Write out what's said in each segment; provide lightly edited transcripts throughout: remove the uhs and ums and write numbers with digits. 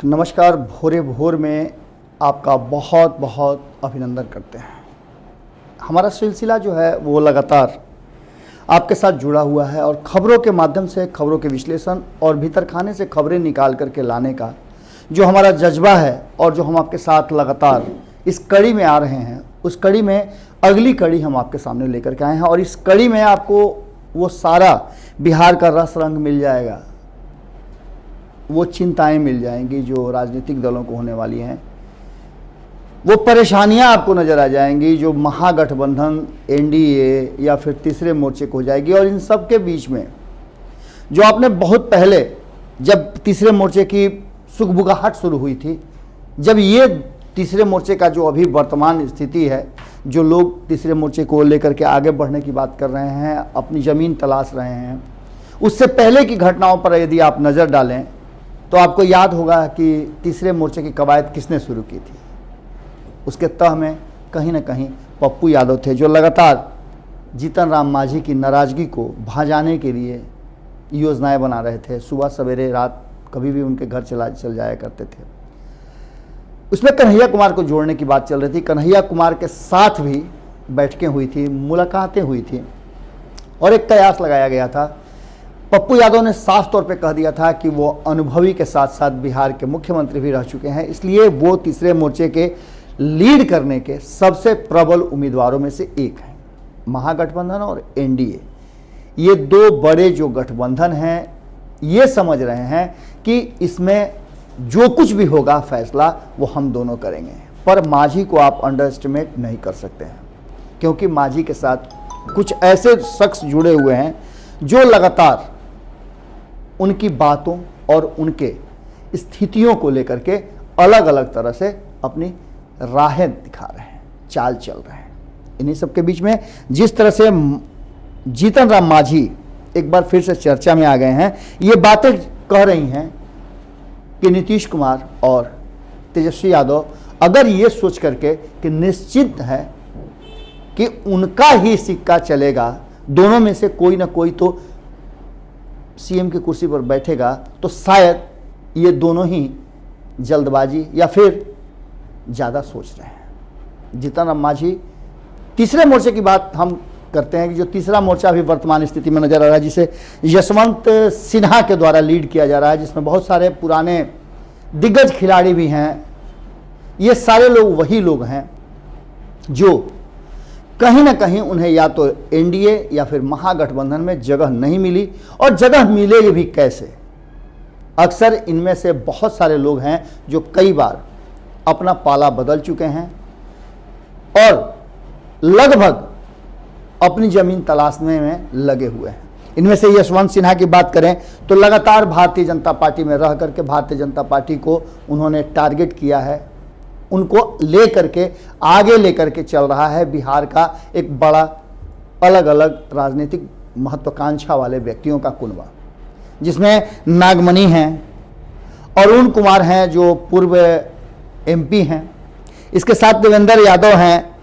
नमस्कार। भोरे भोर में आपका बहुत बहुत अभिनंदन करते हैं। हमारा सिलसिला जो है वो लगातार आपके साथ जुड़ा हुआ है और खबरों के माध्यम से खबरों के विश्लेषण और भीतर खाने से खबरें निकाल करके लाने का जो हमारा जज्बा है और जो हम आपके साथ लगातार इस कड़ी में आ रहे हैं, उस कड़ी में अगली कड़ी हम आपके सामने लेकर के आए हैं। और इस कड़ी में आपको वो सारा बिहार का रस रंग मिल जाएगा, वो चिंताएं मिल जाएंगी जो राजनीतिक दलों को होने वाली हैं, वो परेशानियां आपको नज़र आ जाएंगी जो महागठबंधन, एनडीए या फिर तीसरे मोर्चे को हो जाएगी। और इन सब के बीच में जो आपने बहुत पहले, जब तीसरे मोर्चे की सुगबुगाहट शुरू हुई थी, जब ये तीसरे मोर्चे का जो अभी वर्तमान स्थिति है, जो लोग तीसरे मोर्चे को लेकर के आगे बढ़ने की बात कर रहे हैं, अपनी ज़मीन तलाश रहे हैं, उससे पहले की घटनाओं पर यदि आप नज़र डालें तो आपको याद होगा कि तीसरे मोर्चे की कवायद किसने शुरू की थी। उसके तह में कहीं ना कहीं पप्पू यादव थे, जो लगातार जीतन राम मांझी की नाराज़गी को भजाने के लिए योजनाएं बना रहे थे। सुबह सवेरे रात कभी भी उनके घर चल जाया करते थे। उसमें कन्हैया कुमार को जोड़ने की बात चल रही थी। कन्हैया कुमार के साथ भी बैठकें हुई थी, मुलाकातें हुई थी और एक कयास लगाया गया था। पप्पू यादव ने साफ तौर पे कह दिया था कि वो अनुभवी के साथ साथ बिहार के मुख्यमंत्री भी रह चुके हैं, इसलिए वो तीसरे मोर्चे के लीड करने के सबसे प्रबल उम्मीदवारों में से एक हैं। महागठबंधन और एनडीए, ये दो बड़े जो गठबंधन हैं, ये समझ रहे हैं कि इसमें जो कुछ भी होगा फैसला वो हम दोनों करेंगे। पर मांझी को आप अंडर एस्टिमेट नहीं कर सकते हैं, क्योंकि मांझी के साथ कुछ ऐसे शख्स जुड़े हुए हैं जो लगातार उनकी बातों और उनके स्थितियों को लेकर के अलग अलग तरह से अपनी राहें दिखा रहे हैं, चाल चल रहे हैं। इन्हीं सब के बीच में जिस तरह से जीतन राम मांझी एक बार फिर से चर्चा में आ गए हैं, ये बातें कह रही हैं कि नीतीश कुमार और तेजस्वी यादव अगर ये सोच करके कि निश्चित है कि उनका ही सिक्का चलेगा, दोनों में से कोई ना कोई तो सीएम की कुर्सी पर बैठेगा, तो शायद ये दोनों ही जल्दबाजी या फिर ज़्यादा सोच रहे हैं। जीतन राम मांझी, तीसरे मोर्चे की बात हम करते हैं कि जो तीसरा मोर्चा अभी वर्तमान स्थिति में नजर आ रहा है, जिसे यशवंत सिन्हा के द्वारा लीड किया जा रहा है, जिसमें बहुत सारे पुराने दिग्गज खिलाड़ी भी हैं। ये सारे लोग वही लोग हैं जो कहीं ना कहीं उन्हें या तो एनडीए या फिर महागठबंधन में जगह नहीं मिली, और जगह मिलेगी भी कैसे। अक्सर इनमें से बहुत सारे लोग हैं जो कई बार अपना पाला बदल चुके हैं और लगभग अपनी ज़मीन तलाशने में लगे हुए हैं। इनमें से यशवंत सिन्हा की बात करें तो लगातार भारतीय जनता पार्टी में रह करके भारतीय जनता पार्टी को उन्होंने टारगेट किया है, उनको ले करके आगे लेकर के चल रहा है। बिहार का एक बड़ा अलग अलग राजनीतिक महत्वाकांक्षा वाले व्यक्तियों का कुनबा, जिसमें नागमणि हैं, अरुण कुमार हैं जो पूर्व एमपी हैं, इसके साथ देवेंद्र यादव हैं,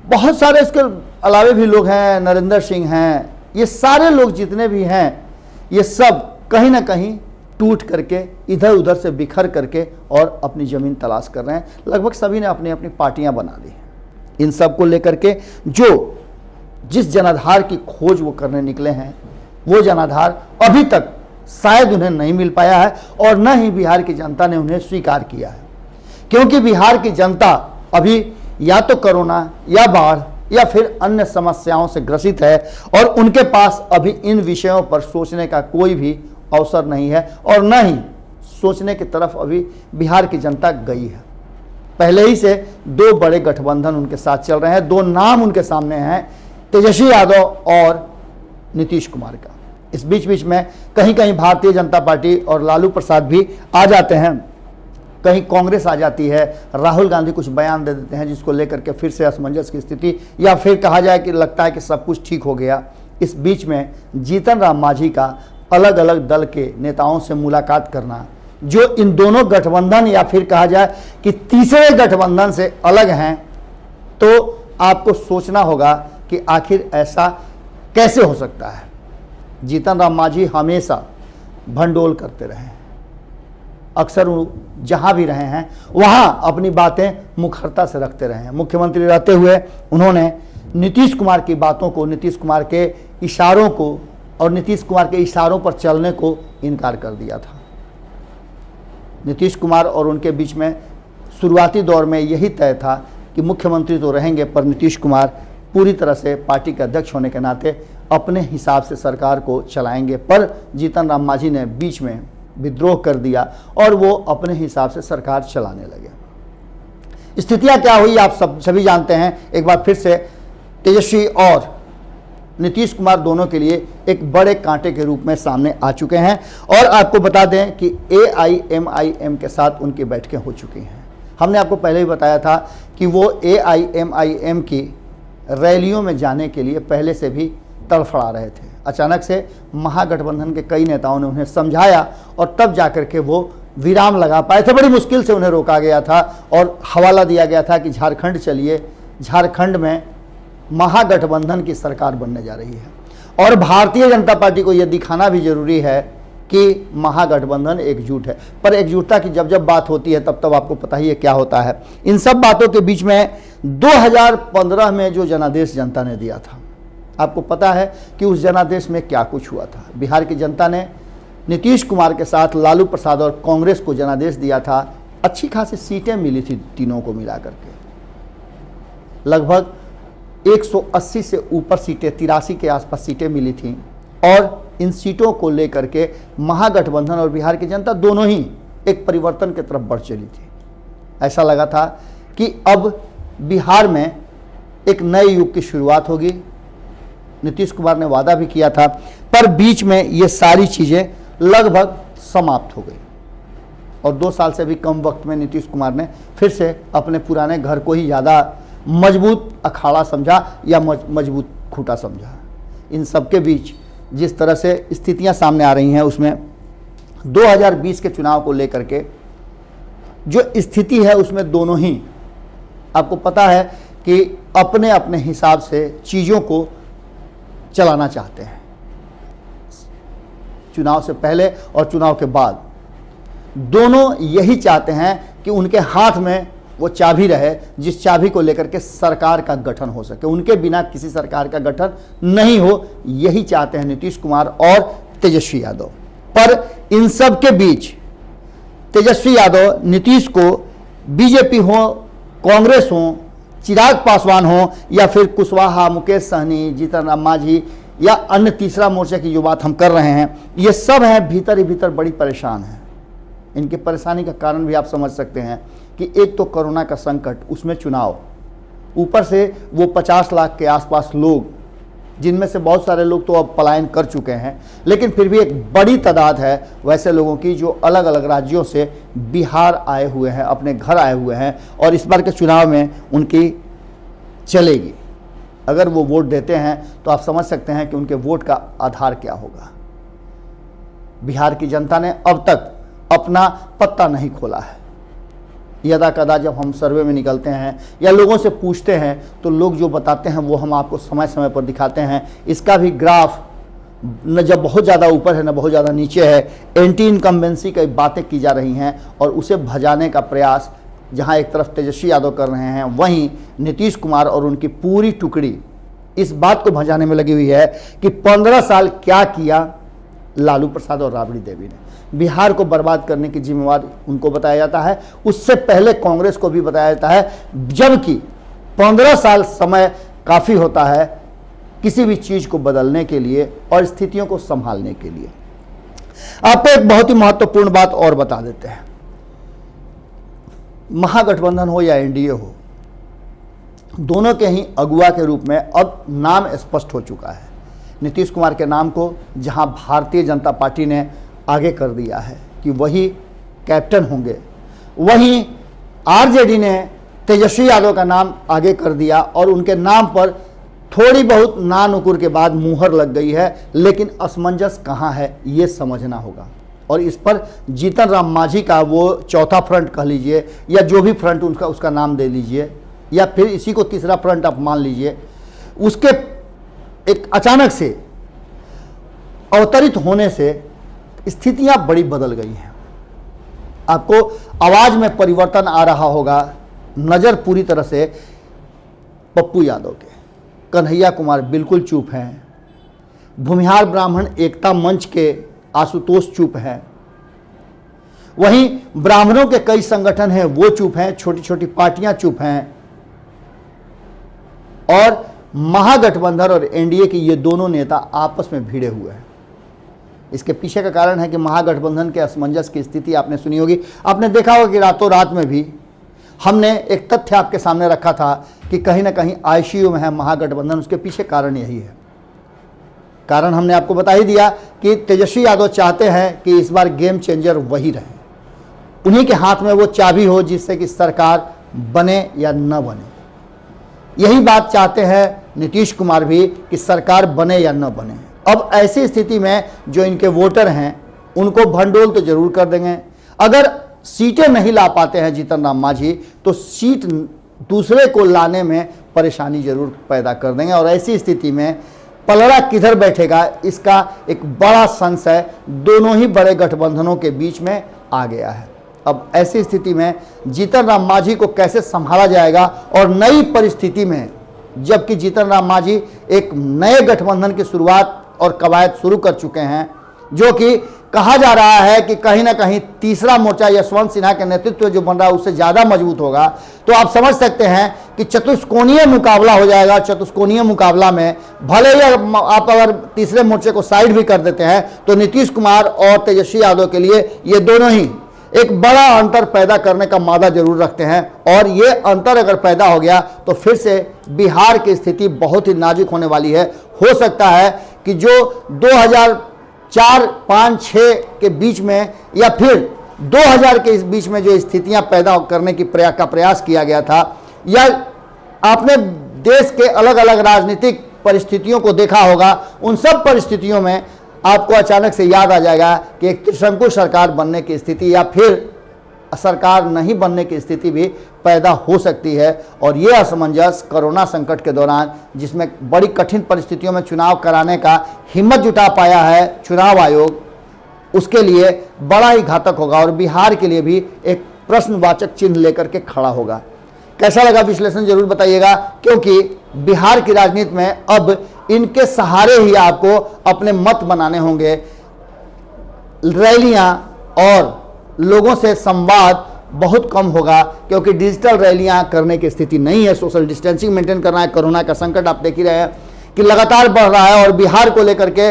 बहुत सारे इसके अलावे भी लोग हैं, नरेंद्र सिंह हैं। ये सारे लोग जितने भी हैं, ये सब कहीं ना कहीं टूट करके इधर उधर से बिखर करके और अपनी ज़मीन तलाश कर रहे हैं। लगभग सभी ने अपनी अपनी पार्टियां बना दी हैं। इन सब को लेकर के जो जिस जनाधार की खोज वो करने निकले हैं, वो जनाधार अभी तक शायद उन्हें नहीं मिल पाया है और न ही बिहार की जनता ने उन्हें स्वीकार किया है, क्योंकि बिहार की जनता अभी या तो कोरोना या बाढ़ या फिर अन्य समस्याओं से ग्रसित है और उनके पास अभी इन विषयों पर सोचने का कोई भी अवसर नहीं है और न ही सोचने की तरफ अभी बिहार की जनता गई है। पहले ही से दो बड़े गठबंधन उनके साथ चल रहे हैं, दो नाम उनके सामने हैं, तेजस्वी यादव और नीतीश कुमार का। इस बीच बीच में कहीं कहीं भारतीय जनता पार्टी और लालू प्रसाद भी आ जाते हैं, कहीं कांग्रेस आ जाती है, राहुल गांधी कुछ बयान दे देते हैं जिसको लेकर के फिर से असमंजस की स्थिति, या फिर कहा जाए कि लगता है कि सब कुछ ठीक हो गया। इस बीच में जीतन राम मांझी का अलग अलग दल के नेताओं से मुलाकात करना, जो इन दोनों गठबंधन या फिर कहा जाए कि तीसरे गठबंधन से अलग हैं, तो आपको सोचना होगा कि आखिर ऐसा कैसे हो सकता है। जीतन राम मांझी हमेशा भंडोल करते रहे, अक्सर जहाँ भी रहे हैं वहाँ अपनी बातें मुखरता से रखते रहे हैं। मुख्यमंत्री रहते हुए उन्होंने नीतीश कुमार की बातों को, नीतीश कुमार के इशारों को और नीतीश कुमार के इशारों पर चलने को इनकार कर दिया था। नीतीश कुमार और उनके बीच में शुरुआती दौर में यही तय था कि मुख्यमंत्री तो रहेंगे, पर नीतीश कुमार पूरी तरह से पार्टी के अध्यक्ष होने के नाते अपने हिसाब से सरकार को चलाएंगे। पर जीतन राम मांझी ने बीच में विद्रोह कर दिया और वो अपने हिसाब से सरकार चलाने लगे। स्थितियां क्या हुई आप सभी जानते हैं। एक बार फिर से तेजस्वी और नीतीश कुमार दोनों के लिए एक बड़े कांटे के रूप में सामने आ चुके हैं। और आपको बता दें कि AIMIM के साथ उनकी बैठकें हो चुकी हैं। हमने आपको पहले ही बताया था कि वो AIMIM की रैलियों में जाने के लिए पहले से भी तड़फड़ा रहे थे। अचानक से महागठबंधन के कई नेताओं ने उन्हें समझाया और तब जाकर के वो विराम लगा पाए थे। बड़ी मुश्किल से उन्हें रोका गया था और हवाला दिया गया था कि झारखंड चलिए, झारखंड में महागठबंधन की सरकार बनने जा रही है। और भारतीय जनता पार्टी को यह दिखाना भी जरूरी है कि महागठबंधन एकजुट है। पर एकजुटता की जब जब बात होती है तब तब आपको पता ही है क्या होता है। इन सब बातों के बीच में 2015 में जो जनादेश जनता ने दिया था, आपको पता है कि उस जनादेश में क्या कुछ हुआ था। बिहार की जनता ने नीतीश कुमार के साथ लालू प्रसाद और कांग्रेस को जनादेश दिया था। अच्छी खासी सीटें मिली थी तीनों को मिला करके, लगभग 180 से ऊपर सीटें, 83 के आसपास सीटें मिली थीं। और इन सीटों को लेकर के महागठबंधन और बिहार की जनता दोनों ही एक परिवर्तन की तरफ बढ़ चली थी। ऐसा लगा था कि अब बिहार में एक नए युग की शुरुआत होगी। नीतीश कुमार ने वादा भी किया था, पर बीच में ये सारी चीज़ें लगभग समाप्त हो गई और 2 साल से भी कम वक्त में नीतीश कुमार ने फिर से अपने पुराने घर को ही ज़्यादा मजबूत अखाड़ा समझा या मजबूत खूंटा समझा। इन सब के बीच जिस तरह से स्थितियां सामने आ रही हैं, उसमें 2020 के चुनाव को लेकर के जो स्थिति है उसमें दोनों ही आपको पता है कि अपने अपने हिसाब से चीज़ों को चलाना चाहते हैं। चुनाव से पहले और चुनाव के बाद दोनों यही चाहते हैं कि उनके हाथ में वो चाबी रहे, जिस चाबी को लेकर के सरकार का गठन हो सके। उनके बिना किसी सरकार का गठन नहीं हो, यही चाहते हैं नीतीश कुमार और तेजस्वी यादव। पर इन सब के बीच तेजस्वी यादव नीतीश को बीजेपी हो, कांग्रेस हो, चिराग पासवान हो या फिर कुशवाहा, मुकेश सहनी, जीतन राम मांझी या अन्य तीसरा मोर्चा की जो बात हम कर रहे हैं, ये सब हैं भीतर ही भीतर बड़ी परेशान हैं। इनकी परेशानी का कारण भी आप समझ सकते हैं कि एक तो कोरोना का संकट, उसमें चुनाव, ऊपर से वो 50 लाख के आसपास लोग, जिनमें से बहुत सारे लोग तो अब पलायन कर चुके हैं, लेकिन फिर भी एक बड़ी तादाद है वैसे लोगों की जो अलग अलग राज्यों से बिहार आए हुए हैं, अपने घर आए हुए हैं और इस बार के चुनाव में उनकी चलेगी। अगर वो वोट देते हैं तो आप समझ सकते हैं कि उनके वोट का आधार क्या होगा। बिहार की जनता ने अब तक अपना पत्ता नहीं खोला है। यदा कदा जब हम सर्वे में निकलते हैं या लोगों से पूछते हैं तो लोग जो बताते हैं वो हम आपको समय समय पर दिखाते हैं। इसका भी ग्राफ न जब बहुत ज़्यादा ऊपर है न बहुत ज़्यादा नीचे है। एंटी इनकम्बेंसी की बातें की जा रही हैं और उसे भजाने का प्रयास जहां एक तरफ तेजस्वी यादव कर रहे हैं, वहीं नीतीश कुमार और उनकी पूरी टुकड़ी इस बात को भजाने में लगी हुई है कि 15 साल क्या किया लालू प्रसाद और राबड़ी देवी ने। बिहार को बर्बाद करने की जिम्मेवारी उनको बताया जाता है, उससे पहले कांग्रेस को भी बताया जाता है, जबकि 15 साल समय काफ़ी होता है किसी भी चीज़ को बदलने के लिए और स्थितियों को संभालने के लिए। आपको एक बहुत ही महत्वपूर्ण बात और बता देते हैं। महागठबंधन हो या एनडीए हो, दोनों के ही अगुवा के रूप में अब नाम स्पष्ट हो चुका है। नीतीश कुमार के नाम को जहां भारतीय जनता पार्टी ने आगे कर दिया है कि वही कैप्टन होंगे, वहीं आरजेडी ने तेजस्वी यादव का नाम आगे कर दिया और उनके नाम पर थोड़ी बहुत ना नुकुर के बाद मुहर लग गई है। लेकिन असमंजस कहाँ है ये समझना होगा और इस पर जीतन राम मांझी का वो चौथा फ्रंट कह लीजिए या जो भी फ्रंट उसका नाम दे लीजिए या फिर इसी को तीसरा फ्रंट आप मान लीजिए, उसके एक अचानक से अवतरित होने से स्थितियां बड़ी बदल गई हैं। आपको आवाज में परिवर्तन आ रहा होगा। नजर पूरी तरह से पप्पू यादव के, कन्हैया कुमार बिल्कुल चुप हैं, भूमिहार ब्राह्मण एकता मंच के आशुतोष चुप हैं, वहीं ब्राह्मणों के कई संगठन हैं वो चुप हैं, छोटी छोटी पार्टियां चुप हैं, और महागठबंधन और एनडीए के ये दोनों नेता आपस में भिड़े हुए हैं। इसके पीछे का कारण है कि महागठबंधन के असमंजस की स्थिति आपने सुनी होगी। आपने देखा होगा कि रातों रात में भी हमने एक तथ्य आपके सामने रखा था कि कहीं ना कहीं आईसीयू में है महागठबंधन। उसके पीछे कारण यही है। कारण हमने आपको बता ही दिया कि तेजस्वी यादव चाहते हैं कि इस बार गेम चेंजर वही रहे, उन्हीं के हाथ में वो चाबी हो जिससे कि सरकार बने या न बने। यही बात चाहते हैं नीतीश कुमार भी कि सरकार बने या न बने। अब ऐसी स्थिति में जो इनके वोटर हैं उनको भंडोल तो जरूर कर देंगे। अगर सीटें नहीं ला पाते हैं जीतन राम मांझी तो सीट दूसरे को लाने में परेशानी जरूर पैदा कर देंगे, और ऐसी स्थिति में पलड़ा किधर बैठेगा इसका एक बड़ा संशय दोनों ही बड़े गठबंधनों के बीच में आ गया है। अब ऐसी स्थिति में जीतन राम मांझी को कैसे संभाला जाएगा, और नई परिस्थिति में जबकि जीतन राम मांझी एक नए गठबंधन की शुरुआत और कवायद शुरू कर चुके हैं, जो कि कहा जा रहा है कि कहीं ना कहीं तीसरा मोर्चा यशवंत सिन्हा के नेतृत्व जो बन रहा है उससे ज़्यादा मजबूत होगा। तो आप समझ सकते हैं कि चतुष्कोणीय मुकाबला हो जाएगा। चतुष्कोणीय मुकाबला में भले ही आप अगर तीसरे मोर्चे को साइड भी कर देते हैं तो नीतीश कुमार और तेजस्वी यादव के लिए ये दोनों ही एक बड़ा अंतर पैदा करने का मादा जरूर रखते हैं, और ये अंतर अगर पैदा हो गया तो फिर से बिहार की स्थिति बहुत ही नाजुक होने वाली है। हो सकता है कि जो 2004, 5, 6 के बीच में या फिर 2000 के बीच में जो स्थितियां पैदा करने की प्रयास किया गया था, या आपने देश के अलग अलग राजनीतिक परिस्थितियों को देखा होगा, उन सब परिस्थितियों में आपको अचानक से याद आ जाएगा कि एक त्रिशंकु सरकार बनने की स्थिति या फिर सरकार नहीं बनने की स्थिति भी पैदा हो सकती है। और ये असमंजस कोरोना संकट के दौरान, जिसमें बड़ी कठिन परिस्थितियों में चुनाव कराने का हिम्मत जुटा पाया है चुनाव आयोग, उसके लिए बड़ा ही घातक होगा और बिहार के लिए भी एक प्रश्नवाचक चिन्ह लेकर के खड़ा होगा। कैसा लगा विश्लेषण जरूर बताइएगा, क्योंकि बिहार की राजनीति में अब इनके सहारे ही आपको अपने मत बनाने होंगे। रैलियां और लोगों से संवाद बहुत कम होगा, क्योंकि डिजिटल रैलियां करने की स्थिति नहीं है। सोशल डिस्टेंसिंग मेंटेन करना है। कोरोना का संकट आप देख ही रहे हैं कि लगातार बढ़ रहा है, और बिहार को लेकर के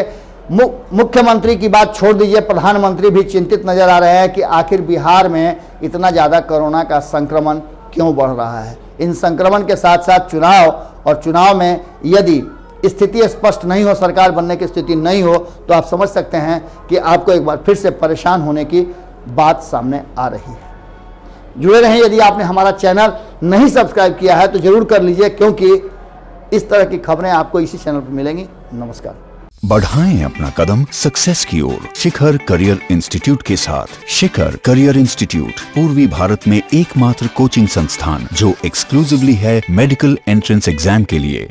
मुख्यमंत्री की बात छोड़ दीजिए, प्रधानमंत्री भी चिंतित नजर आ रहे हैं कि आखिर बिहार में इतना ज़्यादा कोरोना का संक्रमण क्यों बढ़ रहा है। इन संक्रमण के साथ साथ चुनाव, और चुनाव में यदि स्थिति स्पष्ट नहीं हो, सरकार बनने की स्थिति नहीं हो, तो आप समझ सकते हैं कि आपको एक बार फिर से परेशान होने की बात सामने आ रही है। जुड़े रहें। यदि आपने हमारा चैनल नहीं सब्सक्राइब किया है तो जरूर कर लीजिए, क्योंकि इस तरह की खबरें आपको इसी चैनल पर मिलेंगी। नमस्कार। बढ़ाएं अपना कदम सक्सेस की ओर शिखर करियर इंस्टीट्यूट के साथ। शिखर करियर इंस्टीट्यूट पूर्वी भारत में एकमात्र कोचिंग संस्थान जो एक्सक्लूसिवली है मेडिकल एंट्रेंस एग्जाम के लिए।